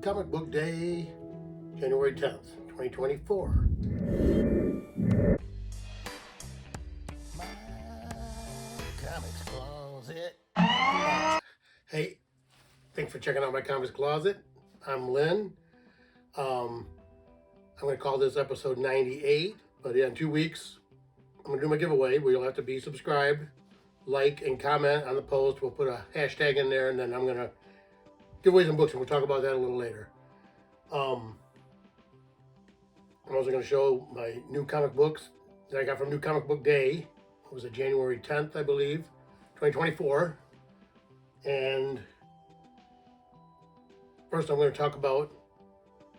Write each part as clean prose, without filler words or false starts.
Comic Book Day, January 10th, 2024. My Comics Closet. Hey, thanks for checking out my Comics Closet. I'm Lynn. I'm going to call this episode 98, but in 2 weeks, I'm going to do my giveaway where you'll have to be subscribed, like, and comment on the post. We'll put a hashtag in there, and then I'm going to give away some books, and we'll talk about that a little later. I'm also going to show my new comic books that I got from New Comic Book Day. It was January 10th, I believe, 2024. And first I'm going to talk about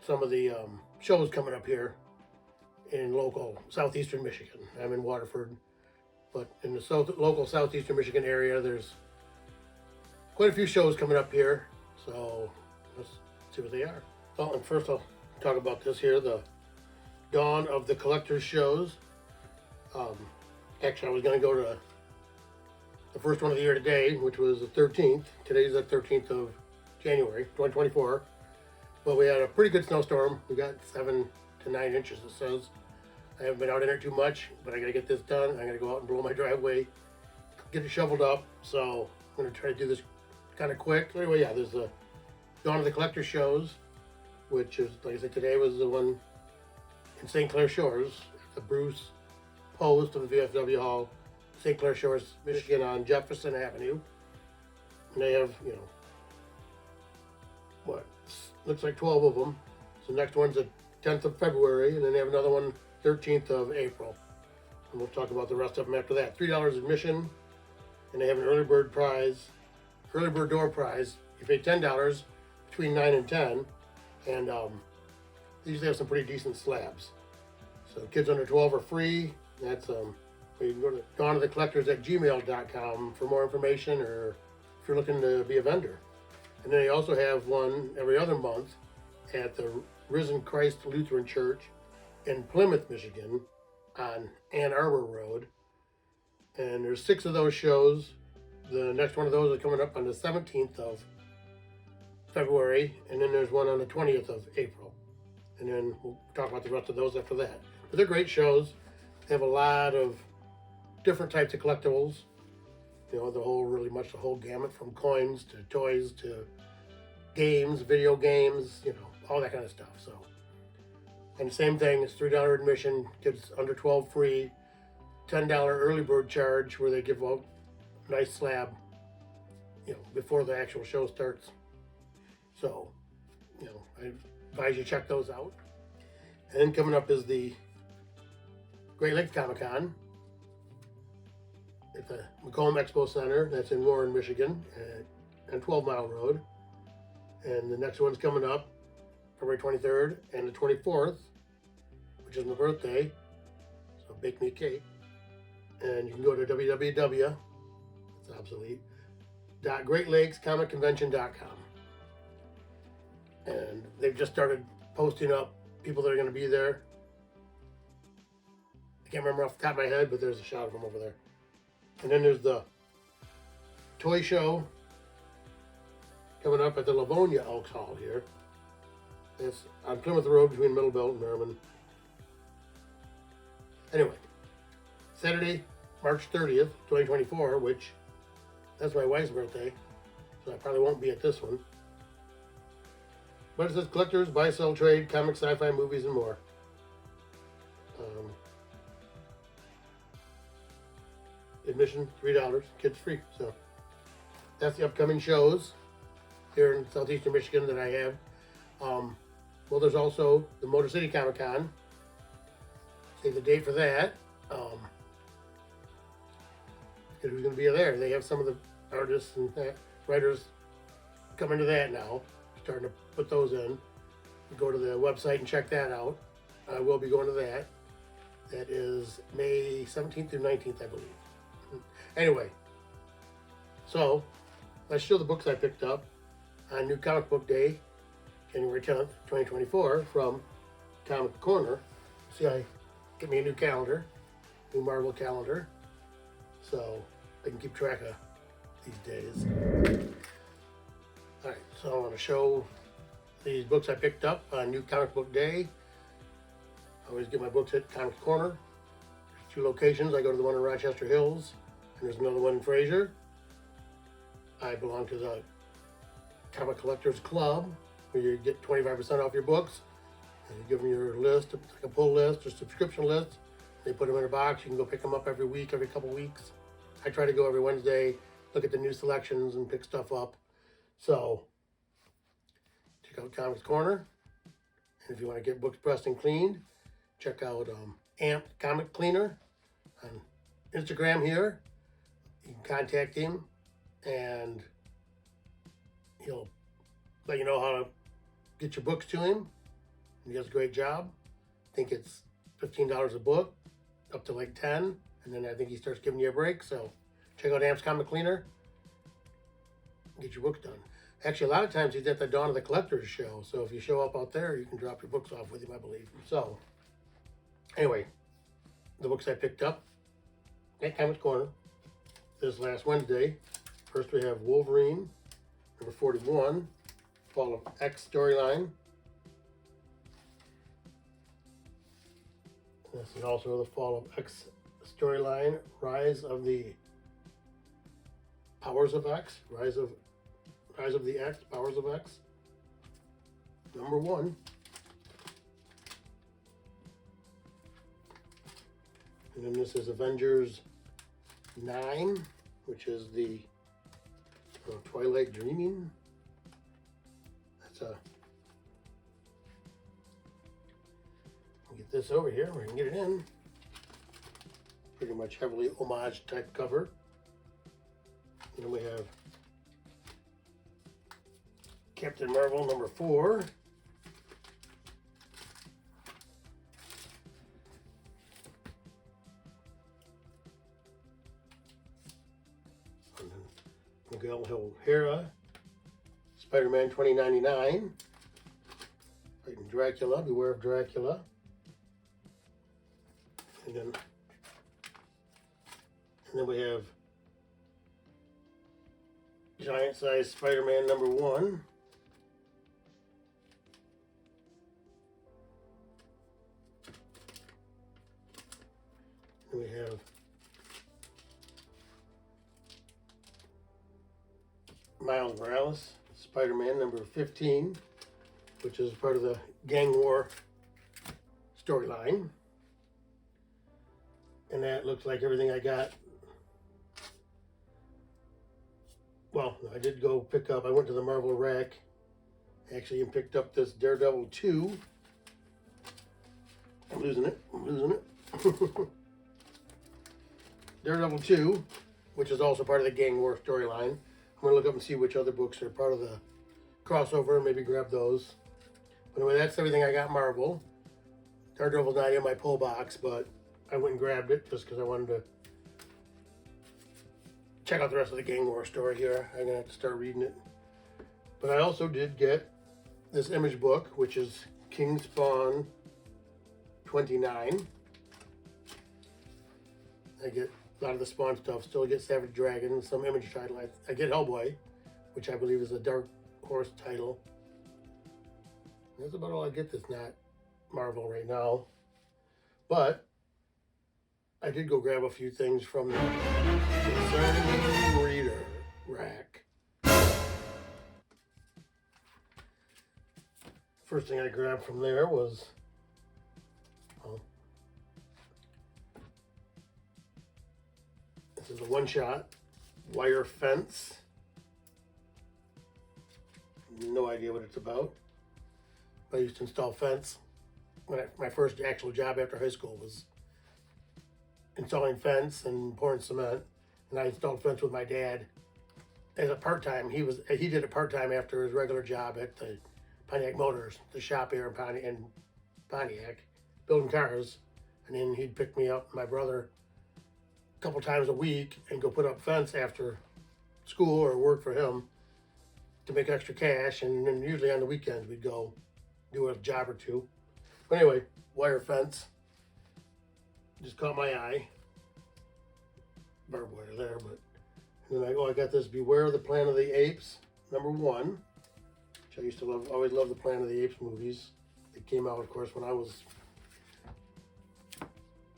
some of the shows coming up here in local southeastern Michigan. I'm in Waterford, but in the local southeastern Michigan area, there's quite a few shows coming up here. So let's see what they are. Well, and first I'll talk about this here, the Dawn of the Collector's Shows. Actually, I was going to go to the first one of the year today, which was the 13th. Today's the 13th of January, 2024. But we had a pretty good snowstorm. We got 7 to 9 inches, it says. I haven't been out in there too much, but I got to get this done. I'm going to go out and blow my driveway, get it shoveled up. So I'm going to try to do this kind of quick. So anyway, yeah, there's the Dawn of the Collector Shows, which is, like I said, today was the one in St. Clair Shores, the Bruce Post of the VFW Hall, St. Clair Shores, Michigan, on Jefferson Avenue. And they have, looks like 12 of them. So the next one's the 10th of February, and then they have another one 13th of April. And we'll talk about the rest of them after that. $3 admission, and they have an early bird door prize. You pay $10 between 9 and 10, and they usually have some pretty decent slabs. So kids under 12 are free. That's you can go to dawnofthecollectors@gmail.com for more information, or if you're looking to be a vendor. And then they also have one every other month at the Risen Christ Lutheran Church in Plymouth, Michigan, on Ann Arbor Road. And there's 6 of those shows. The next one of those is coming up on the 17th of February, and then there's one on the 20th of April. And then we'll talk about the rest of those after that. But they're great shows. They have a lot of different types of collectibles. The whole gamut, from coins to toys to games, video games, all that kind of stuff. So, and the same thing, it's $3 admission, kids under 12 free, $10 early bird charge, where they give out a nice slab, before the actual show starts. So, I advise you check those out. And then coming up is the Great Lakes Comic Con at the Macomb Expo Center. That's in Warren, Michigan, on 12 Mile Road. And the next one's coming up February 23rd and the 24th, which is my birthday. So bake me a cake. And you can go to it's obsolete, .greatlakescommicconvention.com. And they've just started posting up people that are going to be there. I can't remember off the top of my head, but there's a shot of them over there. And then there's the toy show coming up at the Livonia Elks Hall here. It's on Plymouth Road between Middlebelt and Merriman. Anyway, Saturday, March 30th, 2024, which that's my wife's birthday, so I probably won't be at this one. But it says collectors, buy, sell, trade, comics, sci-fi, movies, and more. Admission, $3, kids free. So that's the upcoming shows here in southeastern Michigan that I have. Well, there's also the Motor City Comic Con. Save the date for that. Who's going to be there? They have some of the artists and writers coming to that now, starting to put those in. You go to the website and check that out. I will be going to that. That is May 17th through 19th, I believe. Anyway, so let's show the books I picked up on New Comic Book Day, January 10th, 2024, from Comic Corner. See, I get me a new calendar, new Marvel calendar, so I can keep track of these days. All right, so I want to show these books I picked up on New Comic Book Day. I always get my books at Comics Corner. There's 2 locations. I go to the one in Rochester Hills, and there's another one in Fraser. I belong to the Comic Collectors Club, where you get 25% off your books. And you give them your list, like a pull list or subscription list. They put them in a box. You can go pick them up every week, every couple weeks. I try to go every Wednesday, look at the new selections and pick stuff up. So check out Comics Corner. And if you want to get books pressed and cleaned, check out Amp Comic Cleaner on Instagram here. You can contact him and he'll let you know how to get your books to him. He does a great job. I think it's $15 a book, up to like 10, and then I think he starts giving you a break. So check out Amp's Comic Cleaner. Get your books done. Actually, a lot of times he's at the Dawn of the Collectors show. So if you show up out there, you can drop your books off with him, I believe. So anyway, the books I picked up at Comics Corner this last Wednesday. First we have Wolverine, number 41, Fall of X storyline. This is also the Fall of X storyline, Rise of the Powers of X, Rise of the X, Powers of X, number 1. And then this is Avengers 9, which is the Twilight Dreaming. That's a get this over here, we can get it in. Pretty much heavily homage type cover. And then we have Captain Marvel number 4. And then Miguel O'Hara, Spider-Man 2099. Fighting Dracula, Beware of Dracula. And then we have giant size Spider-Man number 1. And we have Miles Morales, Spider-Man number 15, which is part of the Gang War storyline. And that looks like everything I got. Well, I did go pick up, I went to the Marvel rack actually and picked up this Daredevil 2. I'm losing it. Daredevil 2, which is also part of the Gang War storyline. I'm going to look up and see which other books are part of the crossover, maybe grab those. But anyway, that's everything I got Marvel. Daredevil's not in my pull box, but I went and grabbed it just because I wanted to check out the rest of the Gang War story here. I'm going to have to start reading it. But I also did get this Image book, which is King Spawn 29. I get a lot of the Spawn stuff. Still get Savage Dragon, some Image title. I get Hellboy, which I believe is a Dark Horse title. That's about all I get that's not Marvel right now. But I did go grab a few things from the Concerning Reader rack. First thing I grabbed from there was this is a one-shot wire fence. No idea what it's about. I used to install fence. My first actual job after high school was installing fence and pouring cement, and I installed fence with my dad as a part-time. He did it part-time after his regular job at the Pontiac Motors, the shop here in Pontiac, building cars. And then he'd pick me up, my brother, a couple times a week and go put up fence after school or work for him to make extra cash. And then usually on the weekends we'd go do a job or two. But anyway, wire fence just caught my eye. Barbed wire there, but and then I got this Beware of the Planet of the Apes, number 1, which which I used to always love the Planet of the Apes movies. They came out, of course, when I was,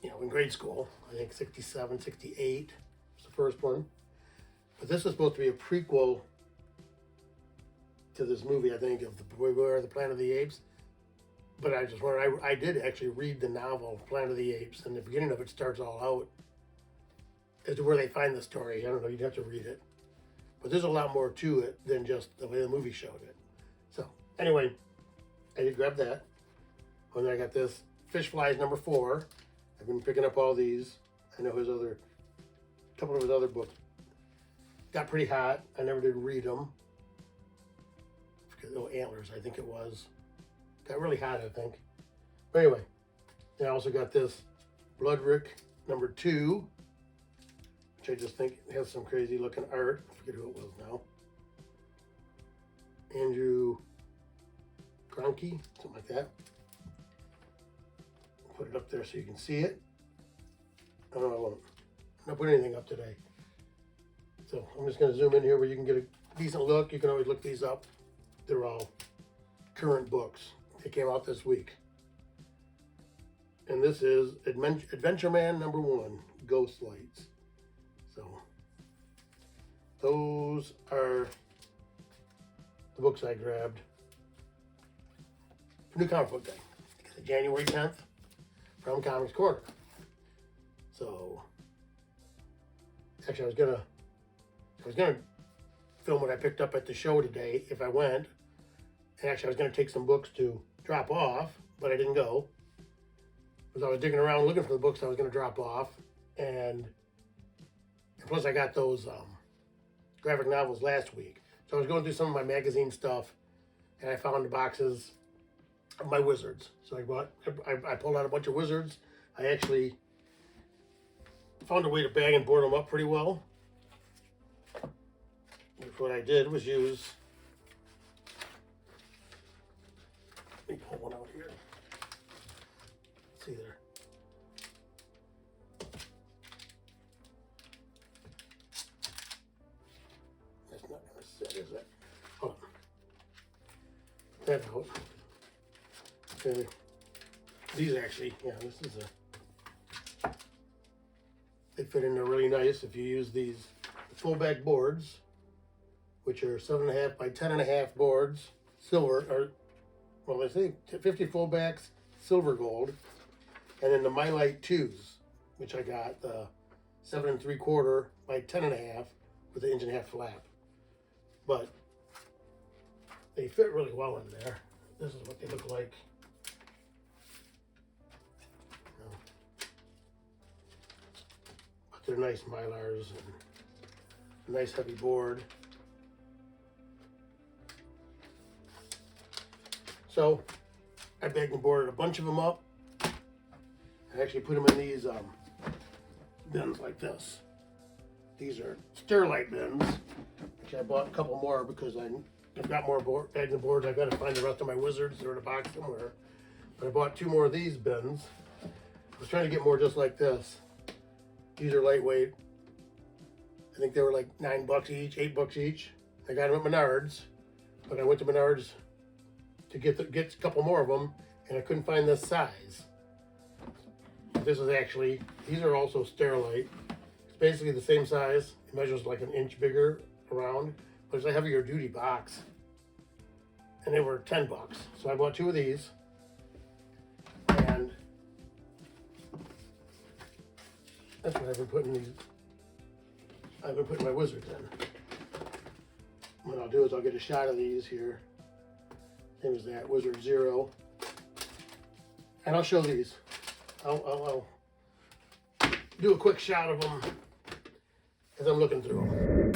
in grade school. I think 67, 68 was the first one. But this was supposed to be a prequel to this movie, I think, of the Planet of the Apes. But I just wondered, I did actually read the novel, Planet of the Apes, and the beginning of it starts all out as to where they find the story. I don't know, you'd have to read it. But there's a lot more to it than just the way the movie showed it. So, anyway, I did grab that. And then I got this Fish Flies #4. I've been picking up all these. I know a couple of his other books got pretty hot. I never did read them. Antlers, I think it was. Got really hot, I think. But anyway, I also got this Bloodrick #2, which I just think has some crazy looking art. I forget who it was now. Andrew Cronky, something like that. Put it up there so you can see it. I don't know, I won't. I'm not putting anything up today. So I'm just going to zoom in here where you can get a decent look. You can always look these up. They're all current books. They came out this week. And this is Adventure Man #1, Ghost Lights. So those are the books I grabbed for New Comic Book Day. January 10th from Comics Corner. So actually I was gonna film what I picked up at the show today if I went. And actually I was gonna take some books to drop off, but I didn't go. Because I was digging around looking for the books I was gonna drop off. And plus I got those graphic novels last week. So I was going through some of my magazine stuff and I found the boxes of my Wizards. So I pulled out a bunch of Wizards. I actually found a way to bag and board them up pretty well. Which what I did was use, let me pull one out here. Let's see there. That's not going to sit, is it? Hold on. That out. Okay. These actually, this is they fit in there really nice if you use these full back boards, which are 7.5 by 10.5 boards, silver, or well, they say 50 fullbacks, silver gold, and then the My Light 2s, which I got the 7 3/4 by 10.5 with the 1.5 flap. But they fit really well in there. This is what they look like. But they're nice Mylars and a nice heavy board. So I bagged and boarded a bunch of them up. I actually put them in these bins like this. These are Sterlite bins, which I bought a couple more because I've got more bags and boards. I've got to find the rest of my Wizards. They're in a box somewhere. But I bought 2 more of these bins. I was trying to get more just like this. These are lightweight. I think they were like $9 each, $8 each. I got them at Menards, but I went to Menards to get a couple more of them, and I couldn't find this size. This is actually, these are also Sterlite. It's basically the same size. It measures like an inch bigger around, but it's a heavier duty box. And they were $10. So I bought 2 of these. And that's what I've been putting my Wizards in. What I'll do is I'll get a shot of these here. Same as that, Wizard 0. And I'll show these. I'll do a quick shot of them as I'm looking through them.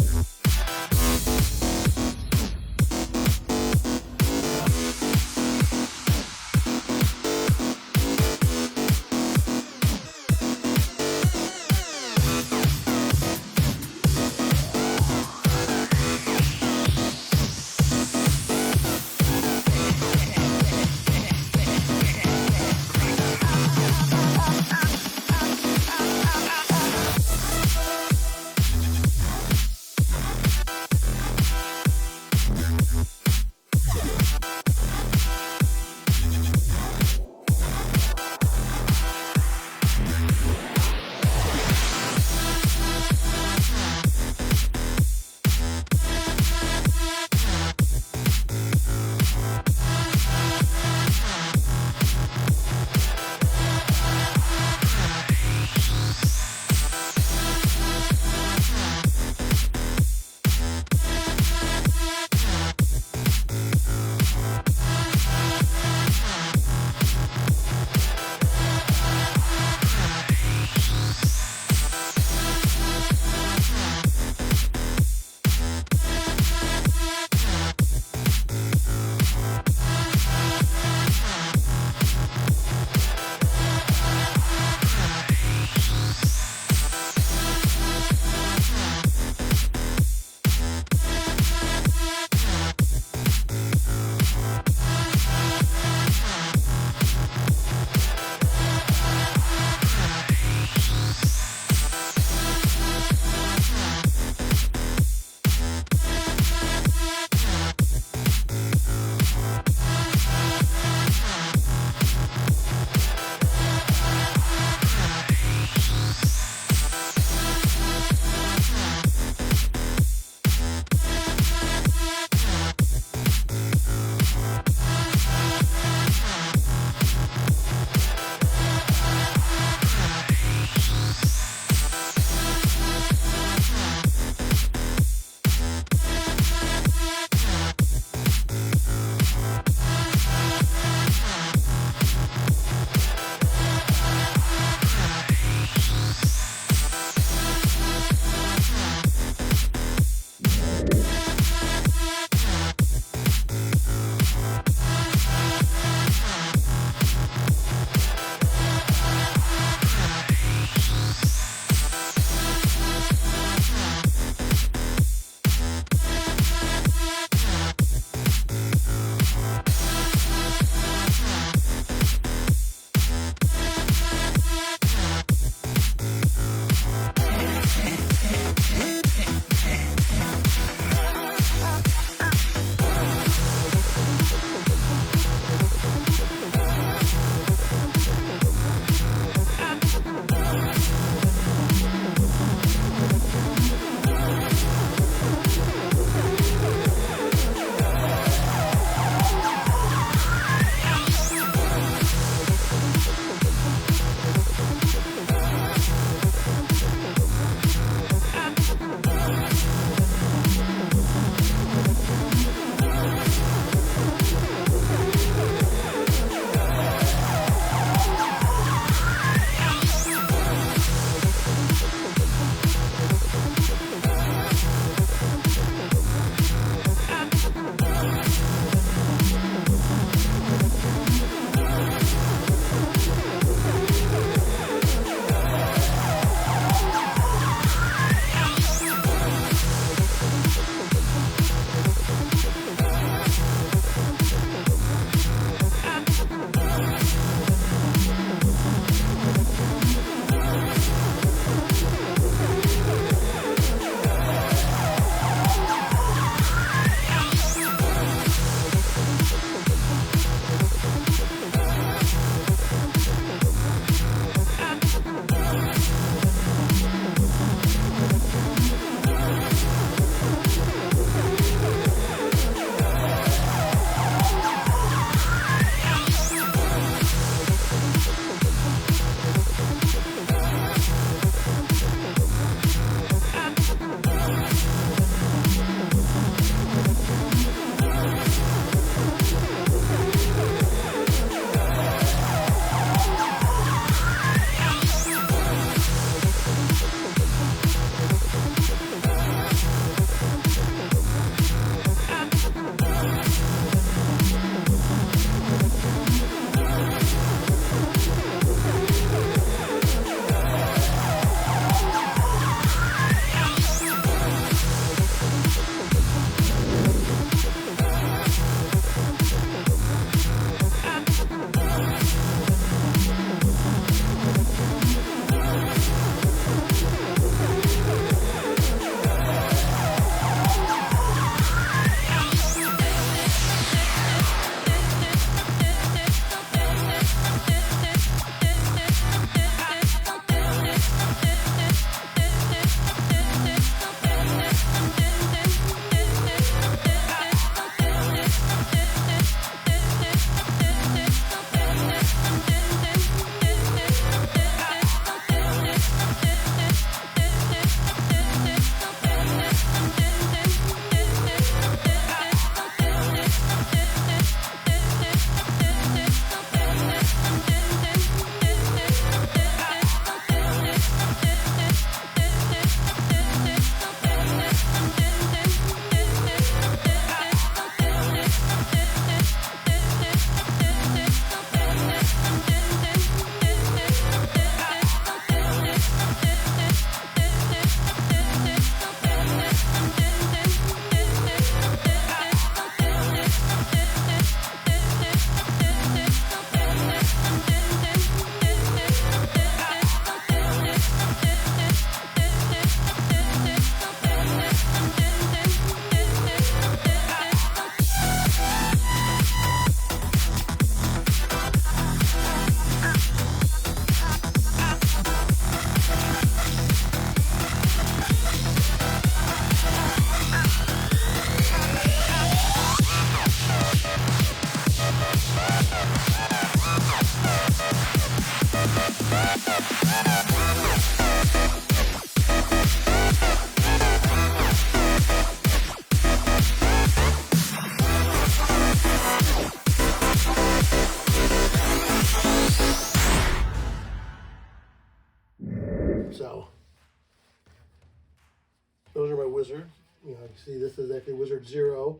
Wizard. You see this is actually Wizard 0,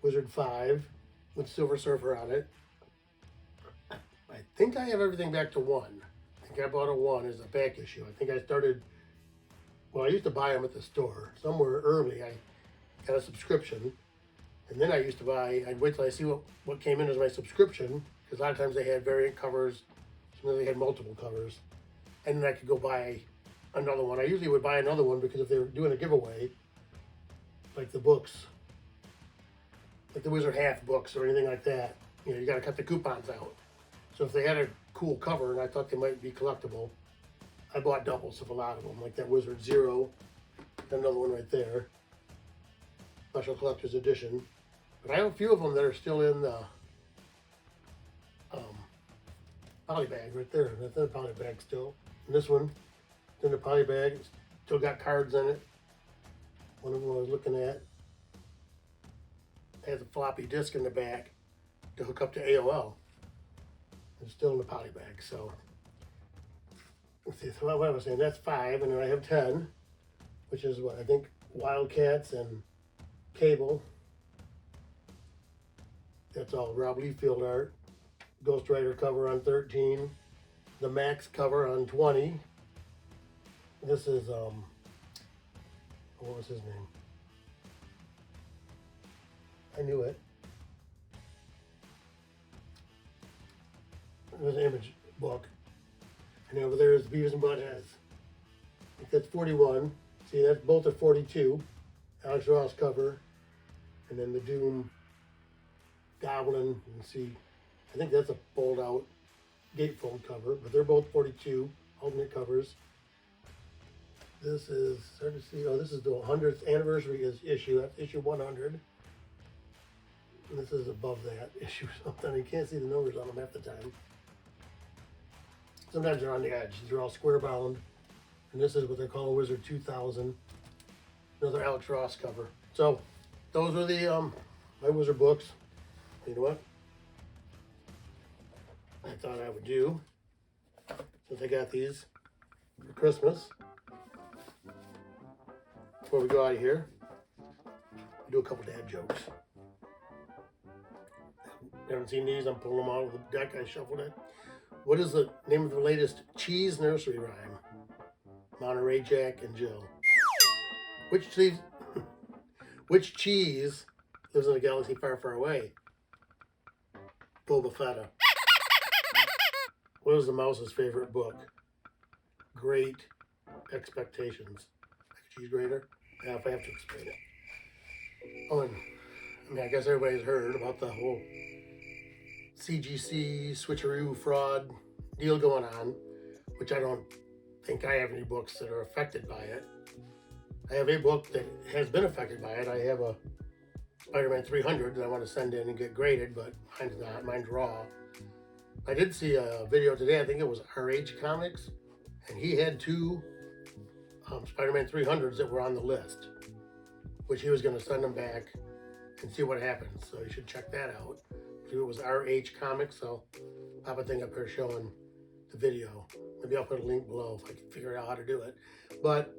Wizard 5 with Silver Surfer on it. I think I have everything back to 1. I think I bought a 1 as a back issue. I think I started, well, I used to buy them at the store. Somewhere early I got a subscription. And then I used to buy, I'd wait till I see what came in as my subscription, because a lot of times they had variant covers, sometimes they had multiple covers. And then I could go buy another one. I usually would buy another one because if they were doing a giveaway, like the books, like the Wizard Half books or anything like that, you got to cut the coupons out. So if they had a cool cover and I thought they might be collectible, I bought doubles of a lot of them, like that Wizard 0, another one right there, Special Collector's Edition. But I have a few of them that are still in the poly bag right there. That's in the poly bag still. And this one, it's in the poly bag. It's still got cards in it. One of them I was looking at has a floppy disk in the back to hook up to AOL. It's still in the poly bag. So let's see. So what I was saying, that's 5, and then I have 10, which is what I think Wildcats and Cable. That's all Rob Liefeld art. Ghost Rider cover on 13. The Max cover on 20. This is, what was his name? I knew it. It was an Image book. And over there is Beavis and Buttheads. I think that's 41. See, that's both are 42. Alex Ross cover. And then the Doom Goblin, you can see, I think that's a fold out gatefold cover, but they're both 42 alternate covers. This is, hard to see, oh, this is the 100th anniversary issue, that's issue 100. And this is above that issue something. You can't see the numbers on them half the time. Sometimes they're on the edge. These are all square bound. And this is what they call Wizard 2000. Another Alex Ross cover. So those are the my Wizard books. You know what I thought I would do, since I got these for Christmas, before we go out of here, do a couple dad jokes. Haven't seen these? I'm pulling them out of the deck. I shuffled it. What is the name of the latest cheese nursery rhyme? Monterey Jack and Jill. Which cheese lives in a galaxy far, far away? Boba Fetta. What is the mouse's favorite book? Great Expectations. Like a cheese grater? Yeah, if I have to explain it. Oh, and I guess everybody's heard about the whole CGC switcheroo fraud deal going on, which I don't think I have any books that are affected by it. I have a book that has been affected by it. I have a Spider-Man 300 that I want to send in and get graded, but mine's not. Mine's raw. I did see a video today, I think it was RH Comics, and he had 2 Spider-Man 300s that were on the list, which he was going to send them back and see what happens. So you should check that out. It was RH Comics, so I'll pop a thing up here showing the video. Maybe I'll put a link below if I can figure out how to do it. But,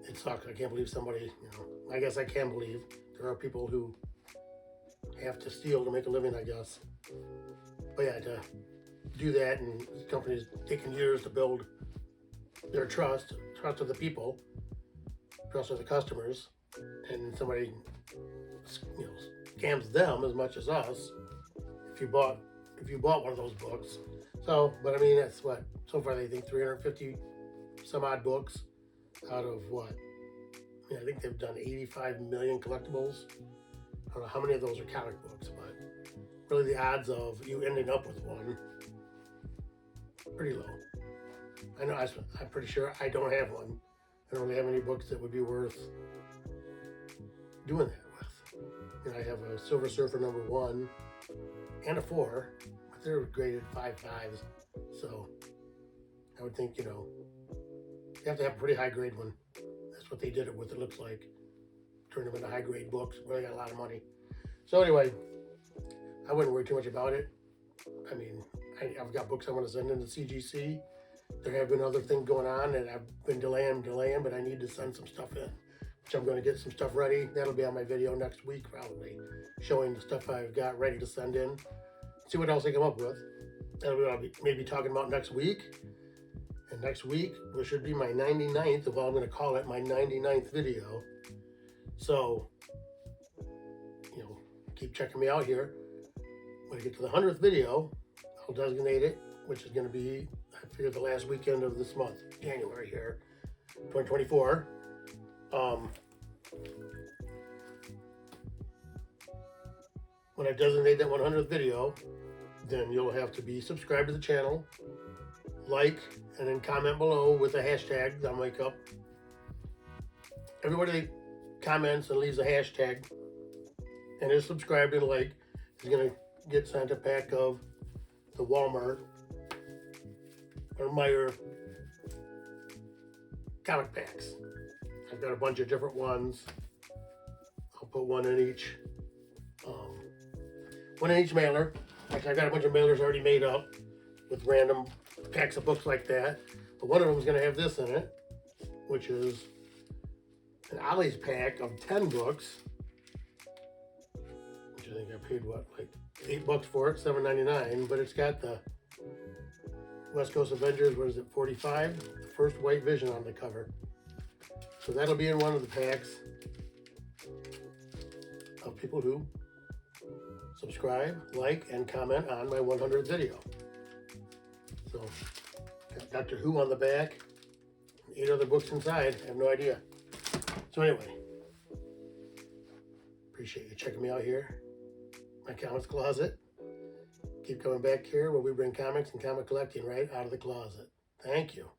it sucks. I can't believe somebody, I guess I can believe there are people who have to steal to make a living, I guess. But yeah, to do that, and these companies taking years to build their trust of the people, trust of the customers, and somebody, scams them as much as us if you bought one of those books. So, but I mean, that's what, so far they think 350 some odd books out of what? I think they've done 85 million collectibles. I don't know how many of those are comic books, but really the odds of you ending up with one, pretty low. I know, I'm pretty sure I don't have one. I don't really have any books that would be worth doing that with. I have a Silver Surfer #1 and a 4, but they're graded 5.5s. So I would think, you have to have a pretty high grade one. That's what they did it with, it looks like. Turned them into high grade books where they got a lot of money. So anyway, I wouldn't worry too much about it. I mean, I've got books I want to send into CGC. There have been other things going on, and I've been delaying, but I need to send some stuff in, which I'm going to get some stuff ready. That'll be on my video next week, probably, showing the stuff I've got ready to send in. See what else I come up with. That'll be what I'll be maybe talking about next week. And next week, which should be my 99th, well, I'm going to call it my 99th video. So, you know, keep checking me out here. When I get to the 100th video, I'll designate it, which is going to be, I figure, the last weekend of this month, January here, 2024. When I designate that 100th video, then you'll have to be subscribed to the channel, like, and then comment below with the hashtag I'll make up. Everybody that comments and leaves a hashtag and is subscribed and like is going to get sent a pack of the Walmart or Meijer comic packs. I've got a bunch of different ones. I'll put one in each mailer. Actually, I got a bunch of mailers already made up with random packs of books like that. But one of them is going to have this in it, which is an Ollie's pack of 10 books, which I think I paid, what, like $8 for it, $7.99. But it's got the West Coast Avengers, what is it, 45? The first White Vision on the cover. So that'll be in one of the packs of people who subscribe, like, and comment on my 100th video. So, got Doctor Who on the back, 8 other books inside. I have no idea. So anyway, appreciate you checking me out here. My comics closet. Keep coming back here where we bring comics and comic collecting right out of the closet. Thank you.